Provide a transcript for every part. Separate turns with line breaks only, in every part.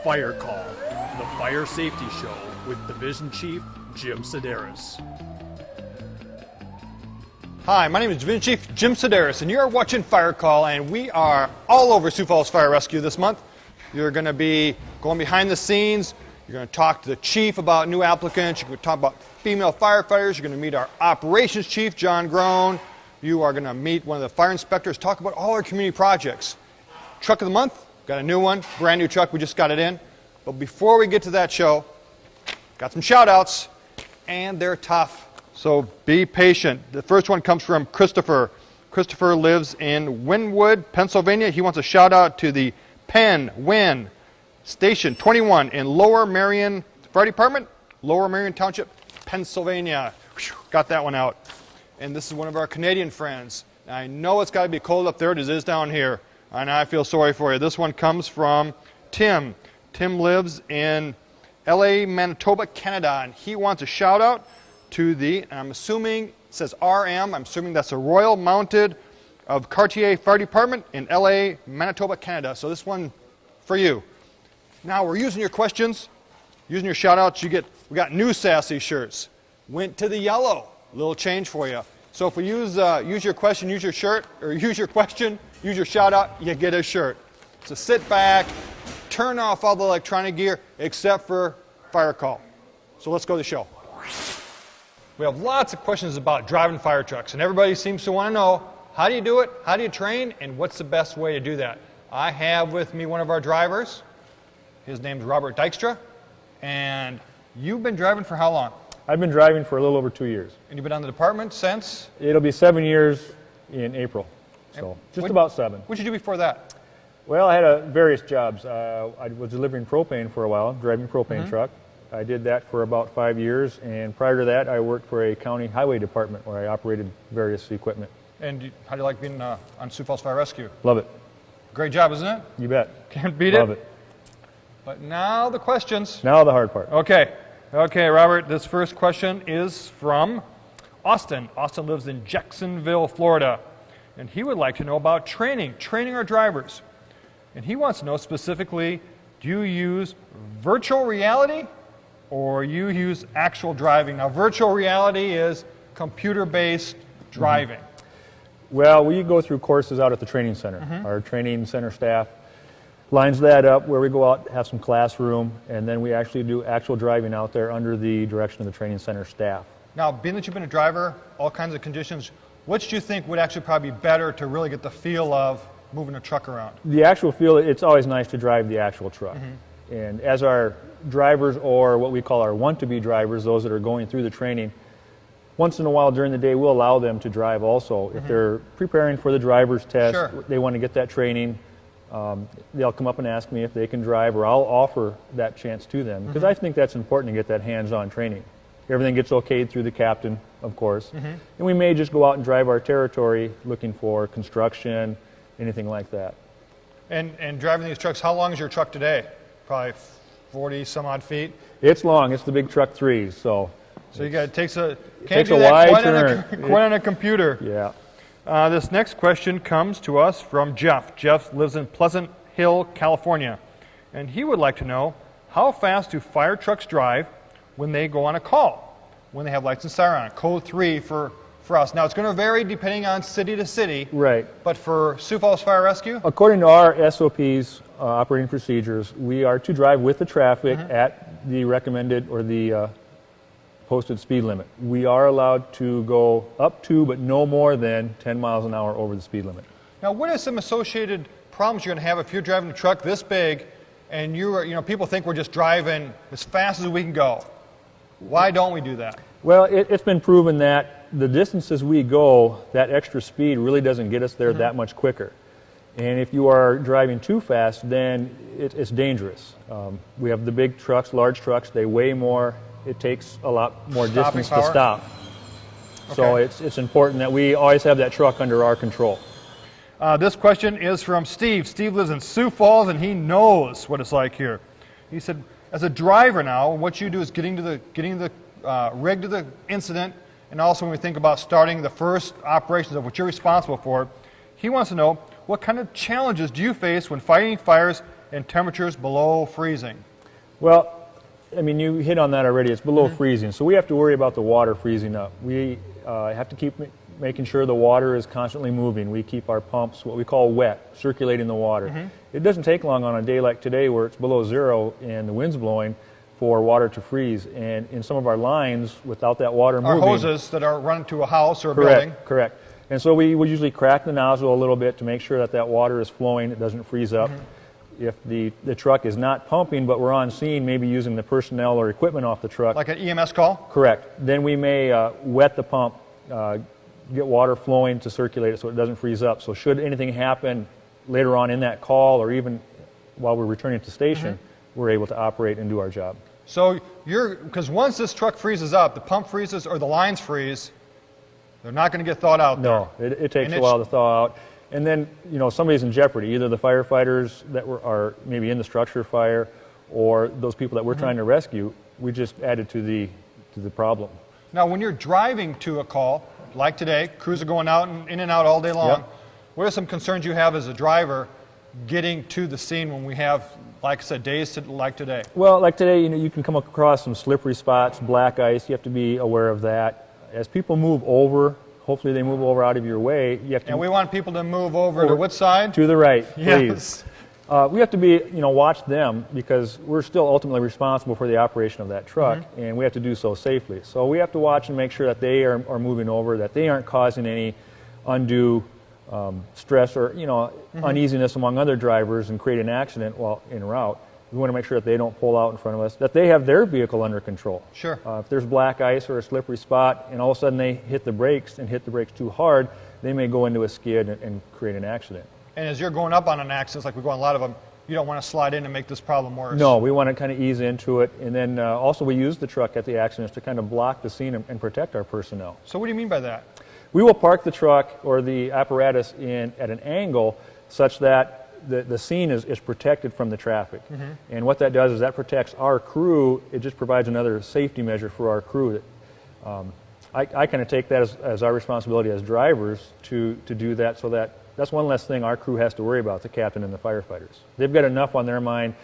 Fire Call, the fire safety show with Division Chief Jim Sideras.
Hi, my name is Division Chief Jim Sideras, and you're watching Fire Call, and we are all over Sioux Falls Fire Rescue this month. You're going to be going behind the scenes. You're going to talk to the chief about new applicants. You're going to talk about female firefighters. You're going to meet our operations chief, John Groan. You are going to meet one of the fire inspectors, talk about all our community projects. Truck of the month, got a new one, brand new truck, we just got it in. But before we get to that show, got some shout outs, and they're tough. So be patient. The first one comes from Christopher. Christopher lives in Wynwood, Pennsylvania. He wants a shout out to the Penn Win Station 21 in Lower Marion Fire Department, Lower Marion Township, Pennsylvania. Whew, got that one out. And this is one of our Canadian friends. Now, I know it's got to be cold up there as it is down here. And I feel sorry for you. This one comes from Tim. Tim lives in LA, Manitoba, Canada, and he wants a shout out to the, and I'm assuming it says RM, I'm assuming that's a Royal Mounted of Cartier Fire Department in LA, Manitoba, Canada. So this one for you. Now we're using your questions, using your shout outs. We got new sassy shirts. Went to the yellow. Little change for you. So if we use your question, use your shirt, or use your question, use your shout out, you get a shirt. So sit back, turn off all the electronic gear except for Fire Call. So let's go to the show. We have lots of questions about driving fire trucks, and everybody seems to want to know, how do you do it, how do you train, and what's the best way to do that? I have with me one of our drivers. His name's Robert Dykstra, and you've been driving for how long?
I've been driving for a little over 2 years.
And you've been on the department since?
It'll be 7 years in April, so just about 7.
What did you do before that?
Well, I had various jobs. I was delivering propane for a while, driving a propane truck. I did that for about 5 years, and prior to that, I worked for a county highway department where I operated various equipment.
And how do you like being on Sioux Falls Fire Rescue?
Love it.
Great job, isn't it?
You bet.
Can't beat it.
Love it.
But now the questions.
Now the hard part.
Okay, Robert, this first question is from Austin. Austin lives in Jacksonville, Florida, and he would like to know about training our drivers. And he wants to know specifically, do you use virtual reality or you use actual driving? Now, virtual reality is computer-based driving.
Well, we go through courses out at the training center. Our training center staff lines that up where we go out, have some classroom, and then we actually do actual driving out there under the direction of the training center staff.
Now, being that you've been a driver, all kinds of conditions, which do you think would actually probably be better to really get the feel of moving a truck around?
The actual feel, it's always nice to drive the actual truck. And as our drivers, or what we call our want-to-be drivers, those that are going through the training, once in a while during the day we'll allow them to drive also. If they're preparing for the driver's test, they want to get that training, they'll come up and ask me if they can drive, or I'll offer that chance to them, because I think that's important to get that hands-on training. Everything gets okayed through the captain, of course, and we may just go out and drive our territory looking for construction, anything like that.
And driving these trucks, how long is your truck today? Probably 40 some odd feet?
It's long. It's the big truck 3, so
you got it takes a
wide turn.
Quite on a computer.
Yeah.
This next question comes to us from Jeff. Jeff lives in Pleasant Hill, California, and he would like to know, how fast do fire trucks drive when they go on a call, when they have lights and siren on? Code 3 for us. Now, it's going to vary depending on city to city.
Right.
But for Sioux Falls Fire Rescue?
According to our SOPs, operating procedures, we are to drive with the traffic at the recommended or the posted speed limit. We are allowed to go up to, but no more than 10 miles an hour over the speed limit.
Now, what are some associated problems you're going to have if you're driving a truck this big and people think we're just driving as fast as we can go? Why don't we do that?
Well, it's been proven that the distances we go, that extra speed really doesn't get us there that much quicker. And if you are driving too fast, then it's dangerous. We have the big trucks, large trucks, they weigh more. It takes a lot more distance to stop. So it's important that we always have that truck under our control.
This question is from Steve. Steve lives in Sioux Falls, and he knows what it's like here. He said, as a driver now, what you do is getting the rig to the incident, and also when we think about starting the first operations of what you're responsible for, he wants to know, what kind of challenges do you face when fighting fires and temperatures below freezing.
Well, I mean, you hit on that already. It's below freezing, so we have to worry about the water freezing up. We have to keep making sure the water is constantly moving. We keep our pumps, what we call wet, circulating the water. It doesn't take long on a day like today where it's below zero and the wind's blowing for water to freeze. And in some of our lines, without that water moving...
Our hoses that are running to a house or a building.
Correct. And so we would usually crack the nozzle a little bit to make sure that that water is flowing, it doesn't freeze up. If the truck is not pumping, but we're on scene, maybe using the personnel or equipment off the truck.
Like an EMS call?
Correct. Then we may wet the pump, get water flowing to circulate it so it doesn't freeze up. So should anything happen later on in that call or even while we're returning to station, we're able to operate and do our job.
So because once this truck freezes up, the pump freezes or the lines freeze, they're not going to get thawed out there.
No, it takes a while to thaw out. And then, you know, somebody's in jeopardy, either the firefighters that are maybe in the structure fire or those people that we're trying to rescue. We just added to the problem.
Now, when you're driving to a call, like today, crews are going out and in and out all day long, what are some concerns you have as a driver getting to the scene when we have, like I said, days like today?
Well, like today, you know, you can come across some slippery spots, black ice. You have to be aware of that. As people move over, hopefully they move over out of your way. You have to.
And we want people to move over to what side?
To the right,
Yes.
please. We have to be, you know, watch them because we're still ultimately responsible for the operation of that truck, and we have to do so safely. So we have to watch and make sure that they are moving over, that they aren't causing any undue stress or, you know, uneasiness among other drivers and create an accident while en route. We want to make sure that they don't pull out in front of us, that they have their vehicle under control.
Sure.
If there's black ice or a slippery spot and all of a sudden they hit the brakes and hit the brakes too hard, they may go into a skid and create an accident.
And as you're going up on an accident, like we go on a lot of them, you don't want to slide in and make this problem worse.
No, we want to kind of ease into it. And then also we use the truck at the accidents to kind of block the scene and protect our personnel.
So what do you mean by that?
We will park the truck or the apparatus at an angle such that the scene is protected from the traffic. And what that does is that protects our crew. It just provides another safety measure for our crew. I kind of take that as our responsibility as drivers to do that, so that's one less thing our crew has to worry about, the captain and the firefighters. They've got enough on their mind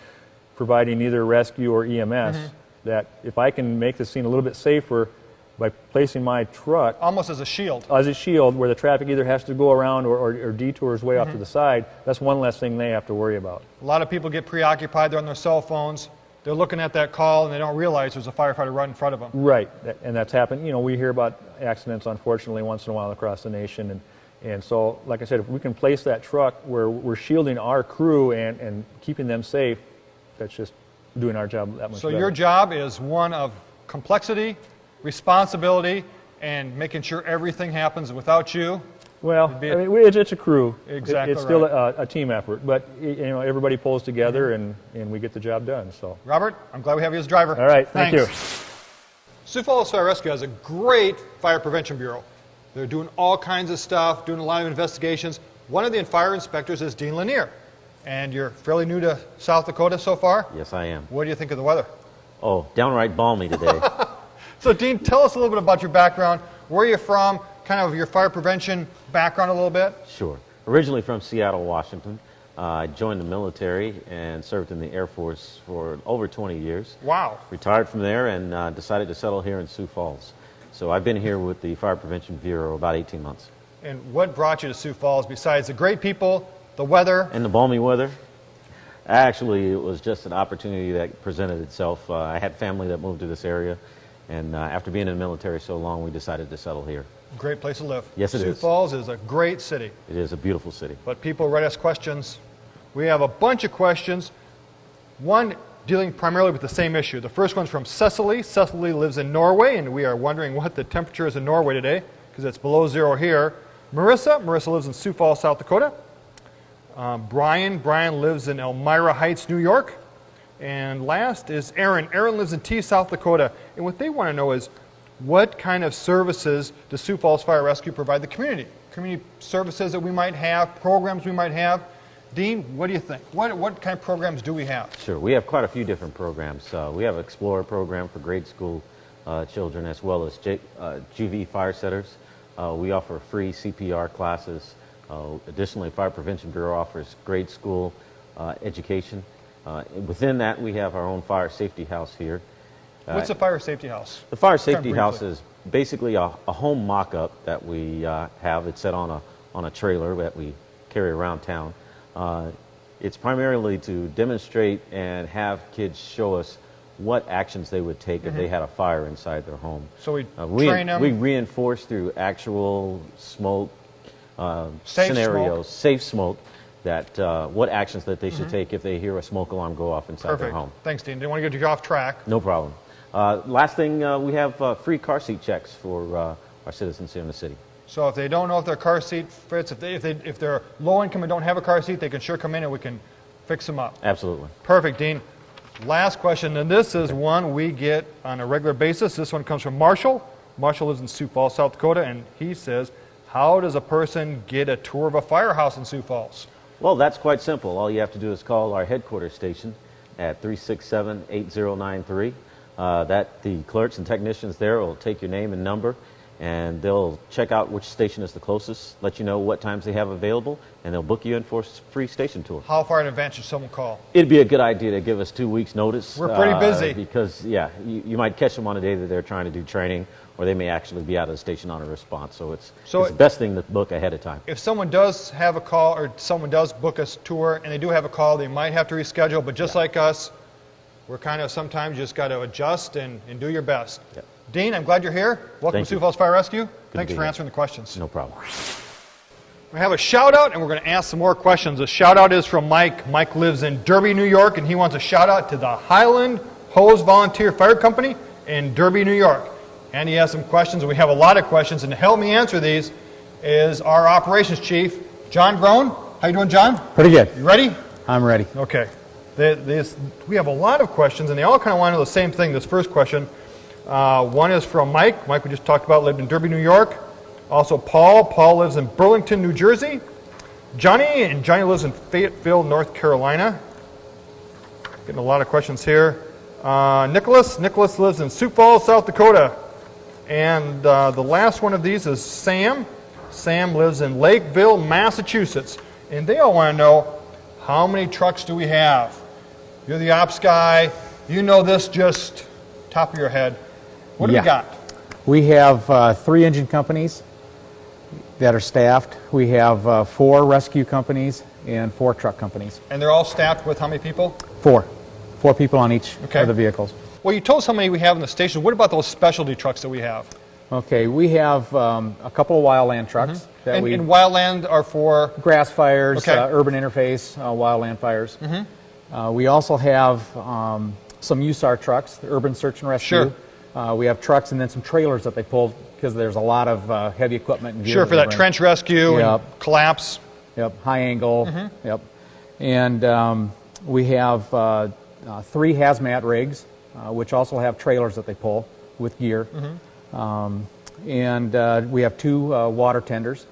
providing either rescue or EMS that if I can make the scene a little bit safer by placing my truck
almost as a shield.
As a shield, where the traffic either has to go around or detours way off to the side, that's one less thing they have to worry about.
A lot of people get preoccupied. They're on their cell phones. They're looking at that call and they don't realize there's a firefighter right in front of them.
Right, and that's happened. You know, we hear about accidents, unfortunately, once in a while across the nation. And so, like I said, if we can place that truck where we're shielding our crew and keeping them safe, that's just doing our job that much better.
So your job is one of complexity, responsibility, and making sure everything happens without you.
Well, I mean, it's a crew.
Exactly.
It's still a team effort, but you know, everybody pulls together and we get the job done. So,
Robert, I'm glad we have you as driver.
All right, thank you.
Sioux Falls Fire Rescue has a great fire prevention bureau. They're doing all kinds of stuff, doing a lot of investigations. One of the fire inspectors is Dean Lanier, and you're fairly new to South Dakota so far.
Yes, I am.
What do you think of the weather?
Oh, downright balmy today.
So, Dean, tell us a little bit about your background, where you're from, kind of your fire prevention background a little bit.
Sure. Originally from Seattle, Washington. I joined the military and served in the Air Force for over 20 years.
Wow.
Retired from there and decided to settle here in Sioux Falls. So I've been here with the Fire Prevention Bureau about 18 months.
And what brought you to Sioux Falls besides the great people, the weather?
And the balmy weather? Actually, it was just an opportunity that presented itself. I had family that moved to this area, and after being in the military so long, we decided to settle here.
Great place to live.
Yes, it is.
Sioux Falls is a great city.
It is a beautiful city.
But people write us questions. We have a bunch of questions. One dealing primarily with the same issue. The first one's from Cecily. Cecily lives in Norway, and we are wondering what the temperature is in Norway today, because it's below zero here. Marissa lives in Sioux Falls, South Dakota. Brian lives in Elmira Heights, New York. And last is Aaron. Aaron lives in T, South Dakota. And what they want to know is, what kind of services does Sioux Falls Fire Rescue provide the community? Community services that we might have, programs we might have. Dean, what do you think? What kind of programs do we have?
Sure. We have quite a few different programs. We have an Explorer program for grade school children, as well as juvie fire setters. We offer free CPR classes. Additionally, Fire Prevention Bureau offers grade school education Within that, we have our own fire safety house here.
What's a fire safety house?
The fire safety house is basically a home mock-up that we have. It's set on a trailer that we carry around town. It's primarily to demonstrate and have kids show us what actions they would take if they had a fire inside their home.
So we train them.
We reinforce through actual smoke
Safe
scenarios,
smoke.
safe smoke, that what actions that they should take if they hear a smoke alarm go off inside their
Perfect.
home.
Thanks, Dean. Didn't want to get you off track.
No problem. Last thing, we have free car seat checks for our citizens here in the city.
So if they don't know if their car seat fits, if they're low income and don't have a car seat, they can sure come in and we can fix them up.
Absolutely.
Perfect, Dean. Last question, and this is one we get on a regular basis. This one comes from Marshall. Marshall lives in Sioux Falls, South Dakota, and he says, how does a person get a tour of a firehouse in Sioux Falls?
Well, that's quite simple. All you have to do is call our headquarters station at 367-8093. The clerks and technicians there will take your name and number, and they'll check out which station is the closest, let you know what times they have available, and they'll book you in for a free station tour.
How far in advance should someone call?
It'd be a good idea to give us 2 weeks notice.
We're pretty busy.
Because, yeah, you might catch them on a day that they're trying to do training, or they may actually be out of the station on a response. So it's the best thing to book ahead of time.
If someone does have a call, or someone does book a tour, and they do have a call, they might have to reschedule, but just like us, we're kind of sometimes just got to adjust and do your best.
Yep.
Dean, I'm glad you're here. Welcome to Sioux Falls Fire Rescue. Thanks for answering the questions.
No problem.
We have a shout out, and we're going to ask some more questions. The shout out is from Mike. Mike lives in Derby, New York, and he wants a shout out to the Highland Hose Volunteer Fire Company in Derby, New York. And he has some questions, and we have a lot of questions. And to help me answer these is our operations chief, John Groen. How you doing, John?
Pretty good.
You ready?
I'm ready.
Okay. We have a lot of questions, and they all kind of want to know the same thing. This first question, one is from Mike. Mike, we just talked about, lived in Derby, New York. Also, Paul. Paul lives in Burlington, New Jersey. Johnny lives in Fayetteville, North Carolina. Getting a lot of questions here. Nicholas. Nicholas lives in Sioux Falls, South Dakota. And the last one of these is Sam. Sam lives in Lakeville, Massachusetts. And they all want to know, how many trucks do we have? You're the ops guy. You know this just top of your head. What do we got?
We have 3 engine companies that are staffed. We have 4 rescue companies and 4 truck companies.
And they're all staffed with how many people?
4 people on each of the vehicles.
Well, you told us how many we have in the station. What about those specialty trucks that we have?
Okay, we have a couple of wildland trucks.
And wildland are for?
Grass fires, urban interface, wildland fires. We also have some USAR trucks, the urban search and rescue.
Sure.
We have trucks and then some trailers that they pull because there's a lot of heavy equipment and gear.
Sure, for that trench rescue and collapse.
Yep, high angle. Yep. And we have 3 hazmat rigs, which also have trailers that they pull with gear. And we have 2 water tenders.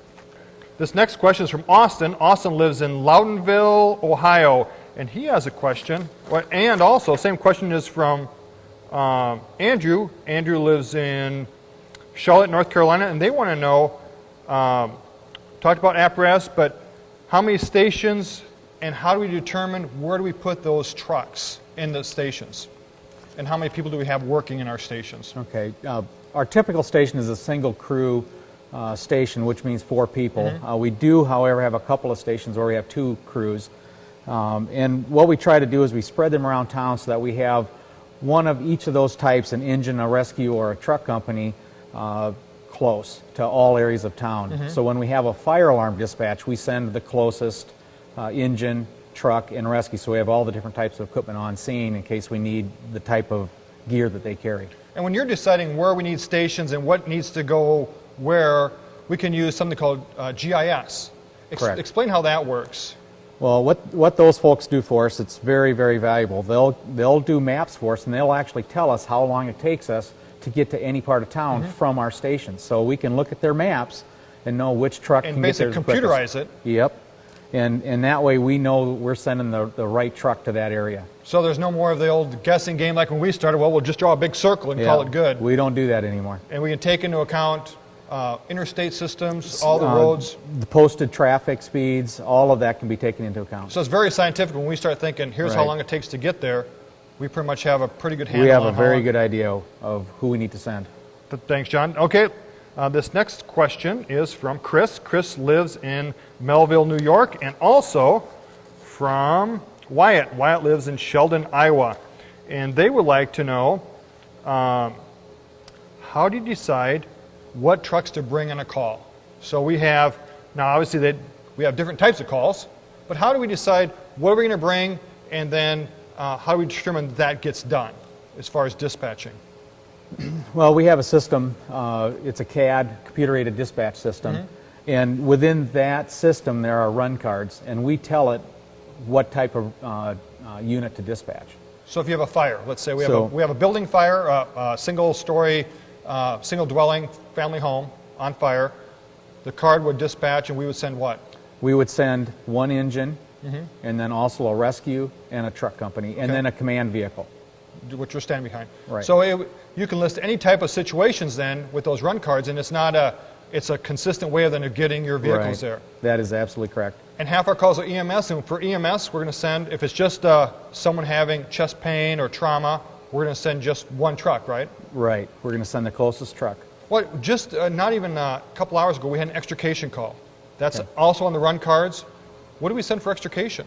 This next question is from Austin. Austin lives in Loudonville, Ohio, and he has a question. And also, same question is from Andrew. Andrew lives in Charlotte, North Carolina, and they want to know, talked about apparatus, but how many stations and how do we determine where do we put those trucks in the stations? And how many people do we have working in our stations?
Okay. Our typical station is a single crew station, which means 4 people. We do, however, have a couple of stations where we have 2 crews. And what we try to do is we spread them around town so that we have one of each of those types, an engine, a rescue, or a truck company, close to all areas of town. So when we have a fire alarm dispatch, we send the closest engine, truck, and rescue. So we have all the different types of equipment on scene in case we need the type of gear that they carry.
And when you're deciding where we need stations and what needs to go where, we can use something called GIS.
Correct.
Explain how that works.
Well, what those folks do for us, it's very, very valuable. They'll do maps for us, and they'll actually tell us how long it takes us to get to any part of town from our station. So we can look at their maps and know which truck can get there.
And basically computerize it.
Yep. And that way we know we're sending the right truck to that area.
So there's no more of the old guessing game like when we started, well, we'll just draw a big circle and call it good.
We don't do that anymore.
And we can take into account interstate systems, all the roads?
The posted traffic speeds, all of that can be taken into account.
So it's very scientific. When we start thinking, here's how long it takes to get there, we pretty much have a pretty good handle on
We have a very good idea of who we need to send.
Thanks, John. Okay, this next question is from Chris. Chris lives in Melville, New York, and also from Wyatt. Wyatt lives in Sheldon, Iowa. And they would like to know, how do you decide what trucks to bring on a call? So we have, now obviously we have different types of calls, but how do we decide what are we going to bring, and then how do we determine that gets done as far as dispatching?
Well, we have a system. It's a CAD, computer-aided dispatch system. And within that system, there are run cards, and we tell it what type of unit to dispatch.
So if you have a fire, let's say we have a building fire, a single-story, single-dwelling family home on fire, the card would dispatch, and we would send what?
We would send one engine, and then also a rescue and a truck company, and then a command vehicle.
Which you're standing behind.
Right.
So you can list any type of situations then with those run cards, and it's a consistent way of then getting your vehicles there.
That is absolutely correct.
And half our calls are EMS, and for EMS, we're going to send, if it's just someone having chest pain or trauma, we're going to send just one truck, right?
Right. We're going to send the closest truck.
What? Just not even a couple hours ago, we had an extrication call. That's also on the run cards. What do we send for extrication?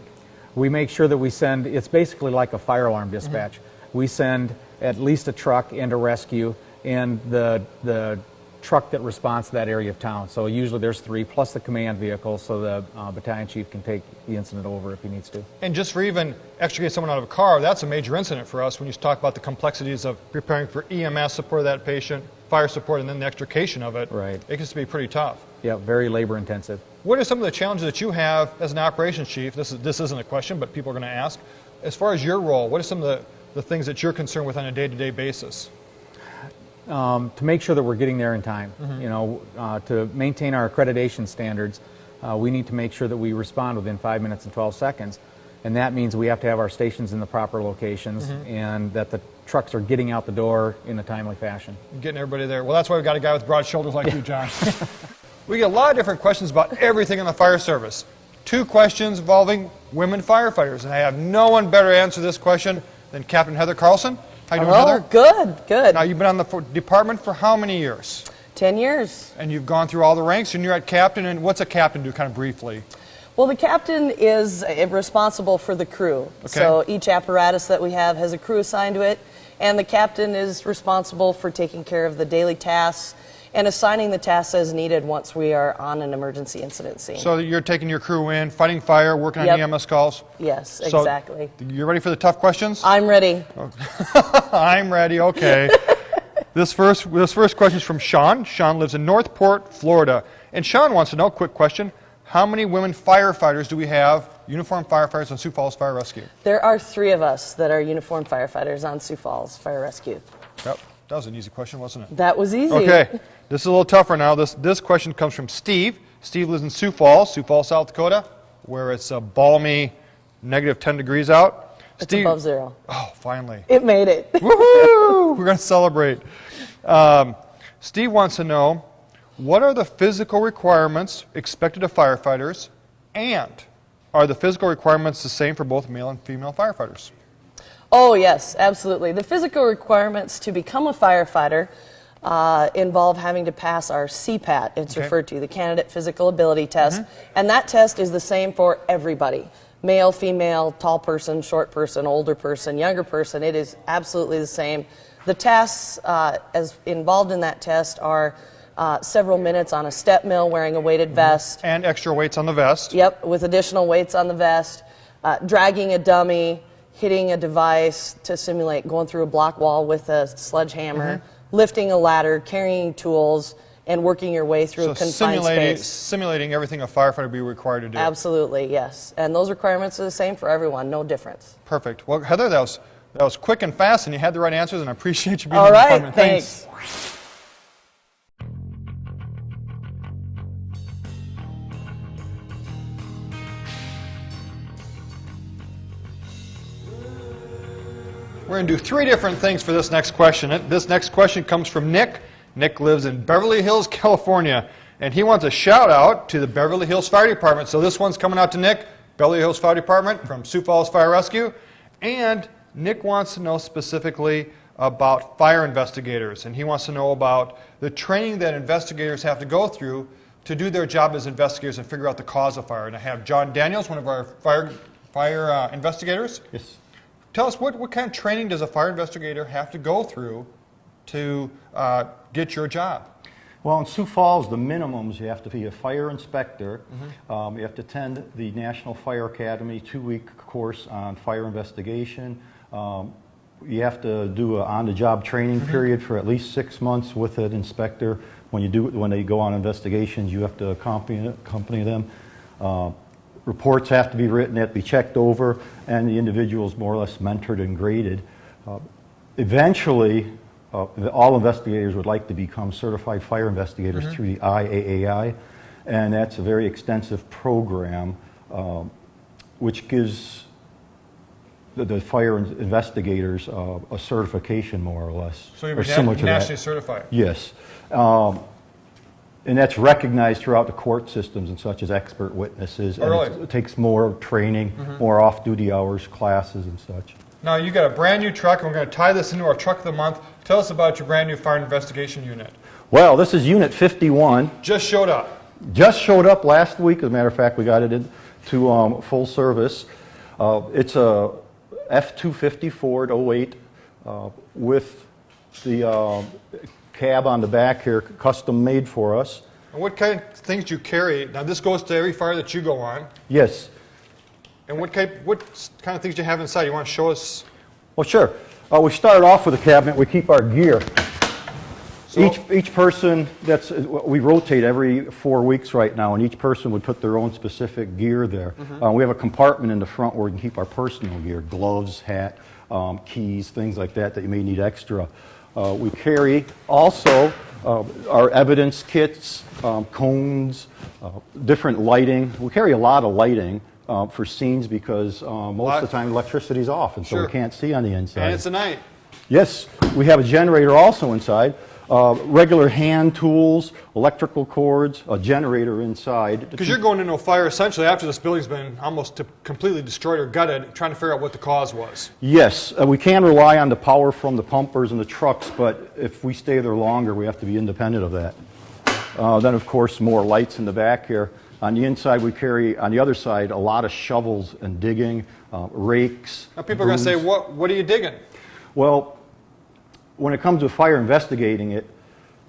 We make sure that we send, it's basically like a fire alarm dispatch. We send at least a truck and a rescue and the truck that responds to that area of town. So usually there's 3 plus the command vehicle, so the battalion chief can take the incident over if he needs to.
And just for even extricate someone out of a car, that's a major incident for us when you talk about the complexities of preparing for EMS support of that patient, fire support, and then the extrication of it.
Right.
It gets to be pretty tough.
Yeah, very labor intensive.
What are some of the challenges that you have as an operations chief? This isn't a question, but people are going to ask. As far as your role, what are some of the things that you're concerned with on a day-to-day basis?
To make sure that we're getting there in time. You know, to maintain our accreditation standards, we need to make sure that we respond within 5 minutes and 12 seconds. And that means we have to have our stations in the proper locations and that the trucks are getting out the door in a timely fashion.
Getting everybody there. Well, that's why we've got a guy with broad shoulders like you, John. We get a lot of different questions about everything in the fire service. 2 questions involving women firefighters, and I have no one better to answer this question than Captain Heather Carlson. How you doing, Heather?
Good.
Now, you've been on the department for how many years?
10 years.
And you've gone through all the ranks, and you're at captain, and what's a captain do, kind of briefly?
Well, the captain is responsible for the crew.
Okay.
So each apparatus that we have has a crew assigned to it, and the captain is responsible for taking care of the daily tasks and assigning the tasks as needed once we are on an emergency incident scene.
So you're taking your crew in, fighting fire, working on EMS calls?
Yes,
So
exactly.
You ready for the tough questions?
I'm ready.
I'm ready, okay. This first question is from Sean. Sean lives in Northport, Florida. And Sean wants to know, quick question, how many women firefighters do we have, uniformed firefighters on Sioux Falls Fire Rescue?
There are 3 of us that are uniformed firefighters on Sioux Falls Fire Rescue.
Yep, that was an easy question, wasn't it?
That was easy.
Okay, this is a little tougher now. This question comes from Steve. Steve lives in Sioux Falls, South Dakota, where it's a balmy -10 degrees out.
It's above 0.
Oh, finally.
It made it.
Woohoo! We're going to celebrate. Steve wants to know, what are the physical requirements expected of firefighters, and are the physical requirements the same for both male and female firefighters?
Oh, yes, absolutely. The physical requirements to become a firefighter involve having to pass our CPAT, it's referred to, the Candidate Physical Ability Test, and that test is the same for everybody. Male, female, tall person, short person, older person, younger person, it is absolutely the same. The tasks as involved in that test are several minutes on a step mill wearing a weighted vest.
And extra weights on the vest.
Yep, with additional weights on the vest, dragging a dummy, hitting a device to simulate going through a block wall with a sledgehammer, lifting a ladder, carrying tools, and working your way through a confined space.
Simulating everything a firefighter would be required to do.
Absolutely, yes. And those requirements are the same for everyone, no difference.
Perfect. Well, Heather, that was quick and fast, and you had the right answers, and I appreciate you being
All
in the
right,
department.
thanks.
We're going to do 3 different things for this next question. This next question comes from Nick. Nick lives in Beverly Hills, California, and he wants a shout out to the Beverly Hills Fire Department. So this one's coming out to Nick, Beverly Hills Fire Department from Sioux Falls Fire Rescue. And Nick wants to know specifically about fire investigators, and he wants to know about the training that investigators have to go through to do their job as investigators and figure out the cause of fire. And I have John Daniels, one of our fire investigators.
Yes.
Tell us, what kind of training does a fire investigator have to go through to get your job?
Well, in Sioux Falls, the minimums, you have to be a fire inspector. You have to attend the National Fire Academy 2-week course on fire investigation. You have to do an on-the-job training period for at least 6 months with an inspector. When they go on investigations, you have to accompany them. Reports have to be written, they have to be checked over, and the individual is more or less mentored and graded. Eventually, all investigators would like to become certified fire investigators through the IAAI, and that's a very extensive program which gives the fire investigators a certification, more or less.
So you're nationally certified?
Yes. And that's recognized throughout the court systems and such as expert witnesses.
Oh, really?
And it takes more training, more off-duty hours, classes and such.
Now you got a brand new truck, and we're going to tie this into our truck of the month. Tell us about your brand new fire investigation unit.
Well, this is Unit 51.
Just showed up.
Just showed up last week. As a matter of fact, we got it into full service. It's a F-250 Ford 08 with the cab on the back here, custom made for us.
And what kind of things do you carry? Now this goes to every fire that you go on.
Yes.
And what kind of things do you have inside? You want to show us?
Well, sure. We start off with a cabinet. We keep our gear.
So,
Each person, we rotate every 4 weeks right now, and each person would put their own specific gear there. We have a compartment in the front where we can keep our personal gear, gloves, hat, keys, things like that you may need extra. We carry also our evidence kits, cones, different lighting. We carry a lot of lighting for scenes because most of the time electricity's off, and so we can't see on the inside.
And it's a night.
Yes, we have a generator also inside. Regular hand tools, electrical cords, a generator inside.
Because you're going into a fire essentially after this building's been almost completely destroyed or gutted, trying to figure out what the cause was.
Yes, we can rely on the power from the pumpers and the trucks, but if we stay there longer, we have to be independent of that. Then, of course, more lights in the back here. On the inside, we carry, on the other side, a lot of shovels and digging, rakes.
Now people are going to say, what are you digging?
Well, when it comes to fire investigating it,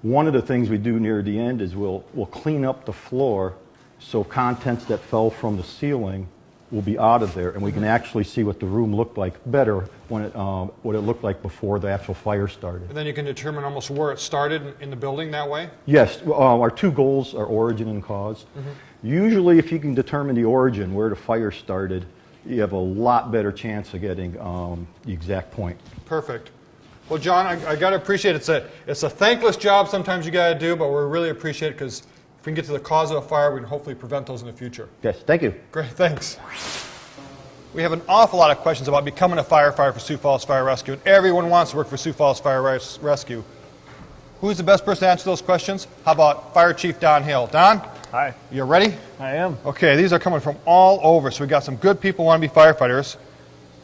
one of the things we do near the end is we'll clean up the floor so contents that fell from the ceiling will be out of there, and we can actually see what the room looked like better when what it looked like before the actual fire started.
And then you can determine almost where it started in the building that way?
Yes. Our two goals are origin and cause. Usually if you can determine the origin, where the fire started, you have a lot better chance of getting the exact point.
Perfect. Well, John, I got to appreciate it. It's a thankless job sometimes you got to do, but we really appreciate it because if we can get to the cause of a fire, we can hopefully prevent those in the future.
Yes, thank you.
Great, thanks. We have an awful lot of questions about becoming a firefighter for Sioux Falls Fire Rescue, and everyone wants to work for Sioux Falls Fire Rescue. Who's the best person to answer those questions? How about Fire Chief Don Hill? Don?
Hi.
You ready?
I am.
Okay, these are coming from all over, so we got some good people who want to be firefighters,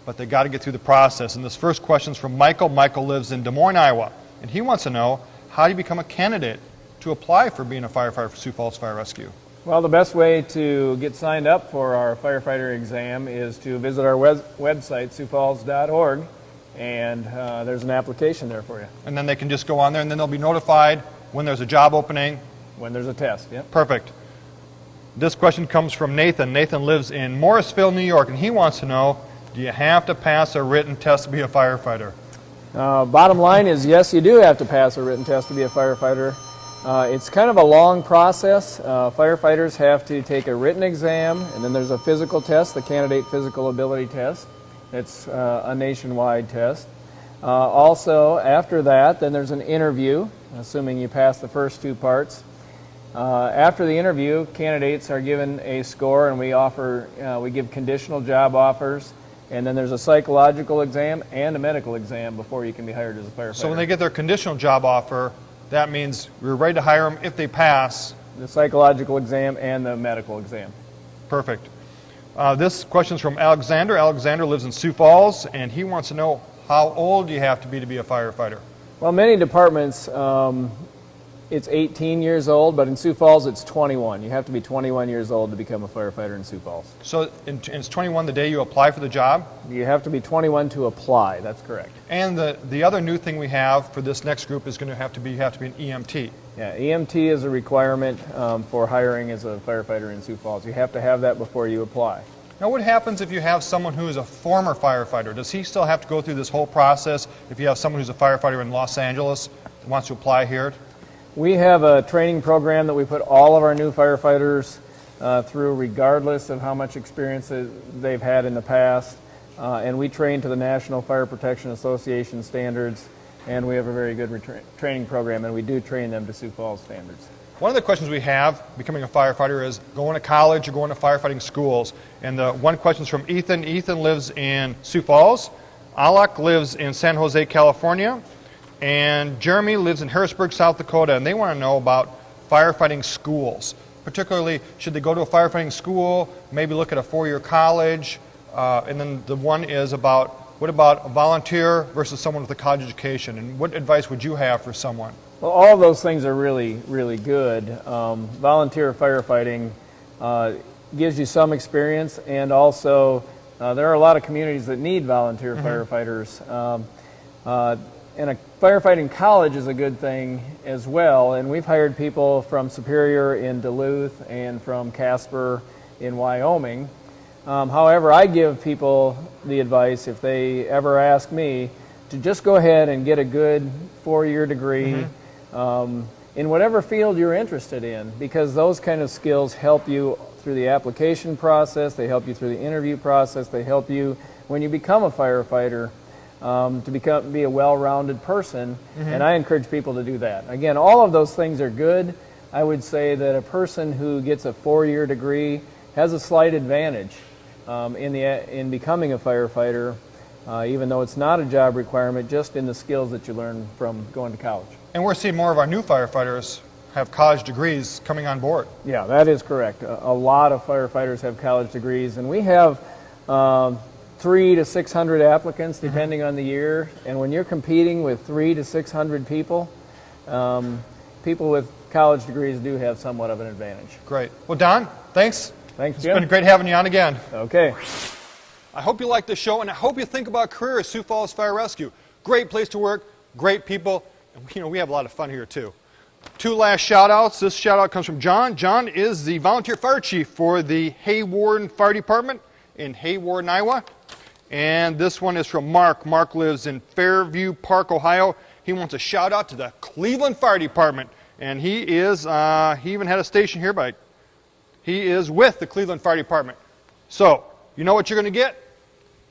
but they got to get through the process. And this first question is from Michael. Michael lives in Des Moines, Iowa, and he wants to know, how do you become a candidate to apply for being a firefighter for Sioux Falls Fire Rescue?
Well, the best way to get signed up for our firefighter exam is to visit our website, siouxfalls.org, and there's an application there for you.
And then they can just go on there, and then they'll be notified when there's a job opening.
When there's a test, yep.
Perfect. This question comes from Nathan. Nathan lives in Morrisville, New York, and he wants to know, do you have to pass a written test to be a firefighter?
Bottom line is, yes, you do have to pass a written test to be a firefighter. It's kind of a long process. Firefighters have to take a written exam, and then there's a physical test, the candidate physical ability test. It's a nationwide test. Also, after that, then there's an interview, assuming you pass the first two parts. After the interview, candidates are given a score, and we give conditional job offers, and then there's a psychological exam and a medical exam before you can be hired as a firefighter.
So when they get their conditional job offer, That means we're ready to hire them if they pass.
The psychological exam and the medical exam.
Perfect. This question is from Alexander. Alexander lives in Sioux Falls, and he wants to know how old you have to be a firefighter.
Well, many departments, it's 18 years old, but in Sioux Falls it's 21. You have to be 21 years old to become a firefighter in Sioux Falls.
So it's 21 the day you apply for the job?
You have to be 21 to apply, that's correct.
And the other new thing we have for this next group is going to have to be an EMT.
Yeah, EMT is a requirement for hiring as a firefighter in Sioux Falls. You have to have that before you apply.
Now what happens if you have someone who is a former firefighter? Does he still have to go through this whole process if you have someone who's a firefighter in Los Angeles that wants to apply here?
We have a training program that we put all of our new firefighters through regardless of how much experience they've had in the past. And we train to the National Fire Protection Association standards, and we have a very good training program, and we do train them to Sioux Falls standards.
One of the questions we have becoming a firefighter is going to college or going to firefighting schools. And the one question is from Ethan. Ethan lives in Sioux Falls. Alok lives in San Jose, California. And Jeremy lives in Harrisburg, South Dakota. And they want to know about firefighting schools. Particularly, should they go to a firefighting school, maybe look at a four-year college? And then the one is about, what about a volunteer versus someone with a college education? And what advice would you have for someone?
Well, all of those things are really, really good. Volunteer firefighting gives you some experience, and also there are a lot of communities that need volunteer firefighters. And a firefighting college is a good thing as well, and we've hired people from Superior in Duluth and from Casper in Wyoming. However, I give people the advice, if they ever ask me, to just go ahead and get a good four-year degree in whatever field you're interested in, because those kind of skills help you through the application process, they help you through the interview process, they help you when you become a firefighter to be a well-rounded person, and I encourage people to do that. Again, all of those things are good. I would say that a person who gets a four-year degree has a slight advantage in becoming a firefighter, even though it's not a job requirement, just in the skills that you learn from going to college. And we're seeing more of our new firefighters have college degrees coming on board. Yeah, that is correct. A lot of firefighters have college degrees, and we have 300 to 600 applicants depending on the year, and when you're competing with 300 to 600 people, people with college degrees do have somewhat of an advantage. Great. Well, Don, thanks. Thanks, Jim. It's been great having you on again. Okay. I hope you like this show, and I hope you think about a career at Sioux Falls Fire Rescue. Great place to work, great people, and we have a lot of fun here too. Two last shout-outs. This shout-out comes from John. John is the volunteer fire chief for the Hawarden Fire Department in Hawarden, Iowa. And this one is from Mark. Mark lives in Fairview Park, Ohio. He wants a shout-out to the Cleveland Fire Department. And he even had a station here, but he is with the Cleveland Fire Department. So, you know what you're going to get?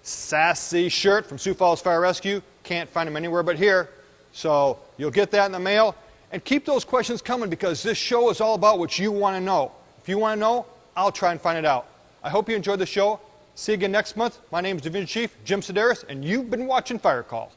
Sassy shirt from Sioux Falls Fire Rescue. Can't find them anywhere but here. So, you'll get that in the mail. And keep those questions coming, because this show is all about what you want to know. If you want to know, I'll try and find it out. I hope you enjoyed the show. See you again next month. My name is Division Chief Jim Sideras, and you've been watching Fire Call.